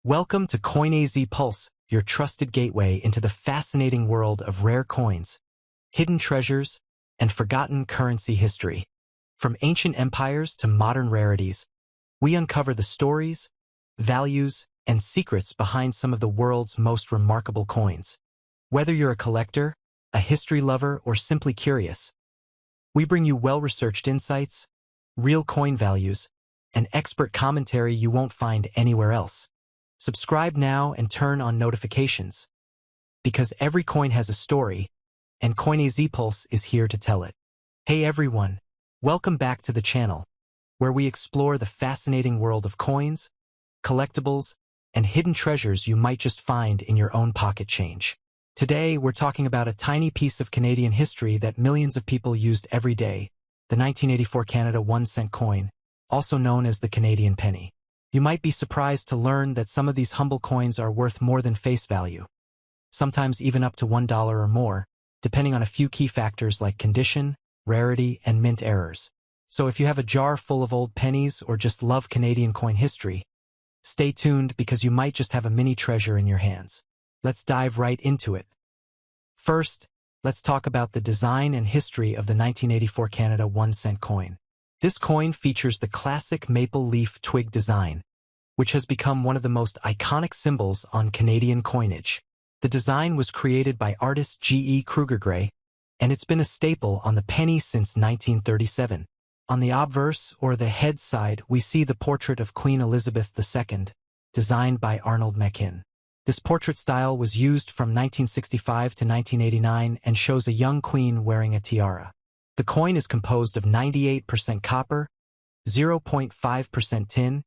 Welcome to CoinAZ Pulse, your trusted gateway into the fascinating world of rare coins, hidden treasures, and forgotten currency history. From ancient empires to modern rarities, we uncover the stories, values, and secrets behind some of the world's most remarkable coins. Whether you're a collector, a history lover, or simply curious, we bring you well-researched insights, real coin values, and expert commentary you won't find anywhere else. Subscribe now and turn on notifications, because every coin has a story, and CoinAZ Pulse is here to tell it. Hey everyone, welcome back to the channel, where we explore the fascinating world of coins, collectibles, and hidden treasures you might just find in your own pocket change. Today, we're talking about a tiny piece of Canadian history that millions of people used every day, the 1984 Canada 1-cent coin, also known as the Canadian penny. You might be surprised to learn that some of these humble coins are worth more than face value, sometimes even up to $1 or more, depending on a few key factors like condition, rarity, and mint errors. So if you have a jar full of old pennies or just love Canadian coin history, stay tuned because you might just have a mini treasure in your hands. Let's dive right into it. First, let's talk about the design and history of the 1984 Canada 1-cent coin. This coin features the classic maple leaf twig design, which has become one of the most iconic symbols on Canadian coinage. The design was created by artist G.E. Kruger-Gray, and it's been a staple on the penny since 1937. On the obverse, or the head side, we see the portrait of Queen Elizabeth II, designed by Arnold Machin. This portrait style was used from 1965 to 1989 and shows a young queen wearing a tiara. The coin is composed of 98% copper, 0.5% tin,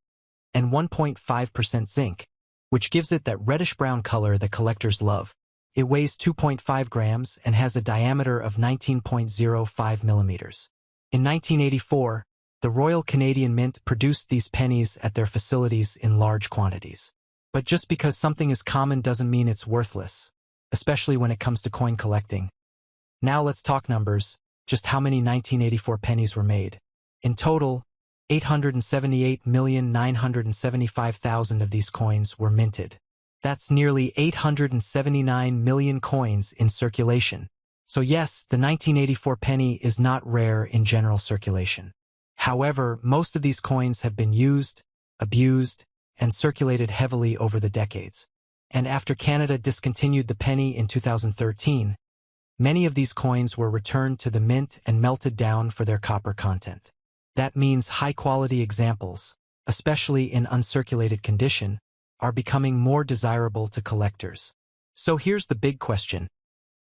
and 1.5% zinc, which gives it that reddish-brown color that collectors love. It weighs 2.5 grams and has a diameter of 19.05 millimeters. In 1984, the Royal Canadian Mint produced these pennies at their facilities in large quantities. But just because something is common doesn't mean it's worthless, especially when it comes to coin collecting. Now let's talk numbers. Just how many 1984 pennies were made. In total, 878,975,000 of these coins were minted. That's nearly 879 million coins in circulation. So yes, the 1984 penny is not rare in general circulation. However, most of these coins have been used, abused, and circulated heavily over the decades. And after Canada discontinued the penny in 2013, many of these coins were returned to the mint and melted down for their copper content. That means high-quality examples, especially in uncirculated condition, are becoming more desirable to collectors. So here's the big question.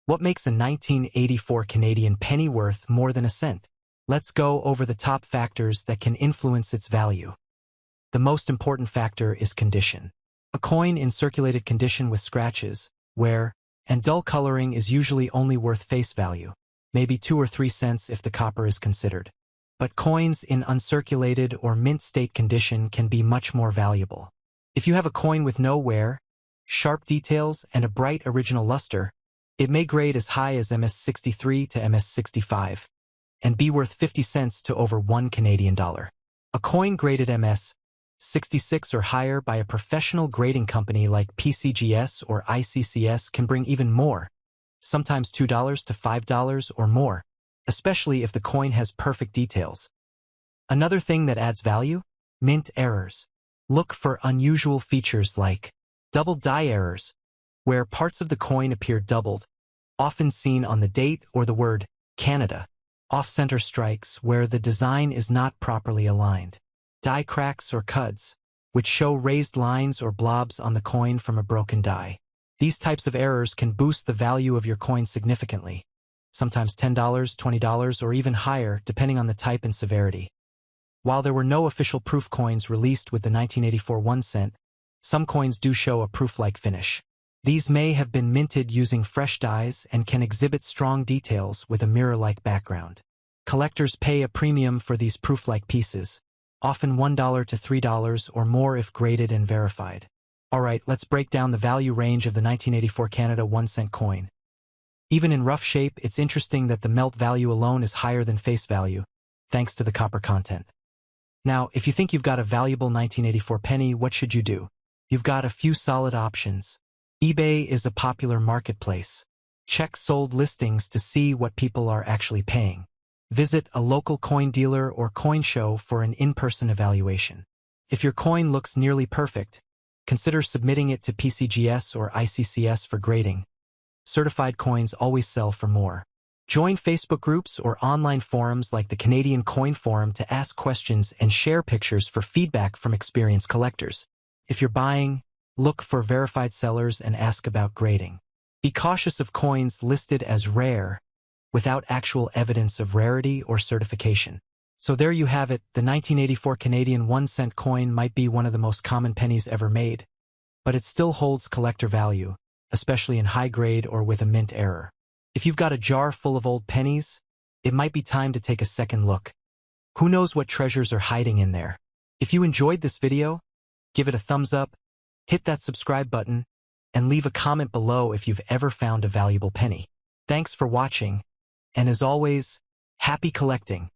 What makes a 1984 Canadian penny worth more than a cent? Let's go over the top factors that can influence its value. The most important factor is condition. A coin in circulated condition with scratches, wear, and dull coloring is usually only worth face value, maybe 2 or 3 cents if the copper is considered. But coins in uncirculated or mint state condition can be much more valuable. If you have a coin with no wear, sharp details, and a bright original luster, it may grade as high as MS63 to MS65, and be worth 50 cents to over $1 Canadian. A coin graded MS66 or higher by a professional grading company like PCGS or ICCS can bring even more, sometimes $2 to $5 or more, especially if the coin has perfect details. Another thing that adds value? Mint errors. Look for unusual features like double die errors, where parts of the coin appear doubled, often seen on the date or the word Canada. Off-center strikes, where the design is not properly aligned. Die cracks or cuds, which show raised lines or blobs on the coin from a broken die. These types of errors can boost the value of your coin significantly, sometimes $10, $20, or even higher, depending on the type and severity. While there were no official proof coins released with the 1984 1-cent, some coins do show a proof-like finish. These may have been minted using fresh dies and can exhibit strong details with a mirror-like background. Collectors pay a premium for these proof-like pieces, often $1 to $3 or more if graded and verified. Alright, let's break down the value range of the 1984 Canada 1-cent coin. Even in rough shape, it's interesting that the melt value alone is higher than face value, thanks to the copper content. Now, if you think you've got a valuable 1984 penny, what should you do? You've got a few solid options. eBay is a popular marketplace. Check sold listings to see what people are actually paying. Visit a local coin dealer or coin show for an in-person evaluation. If your coin looks nearly perfect, consider submitting it to PCGS or ICCS for grading. Certified coins always sell for more. Join Facebook groups or online forums like the Canadian Coin Forum to ask questions and share pictures for feedback from experienced collectors. If you're buying, look for verified sellers and ask about grading. Be cautious of coins listed as rare without actual evidence of rarity or certification. So there you have it. The 1984 Canadian 1-cent coin might be one of the most common pennies ever made, but it still holds collector value, especially in high grade or with a mint error. If you've got a jar full of old pennies, it might be time to take a second look. Who knows what treasures are hiding in there? If you enjoyed this video, give it a thumbs up, hit that subscribe button, and leave a comment below if you've ever found a valuable penny. Thanks for watching, and as always, happy collecting!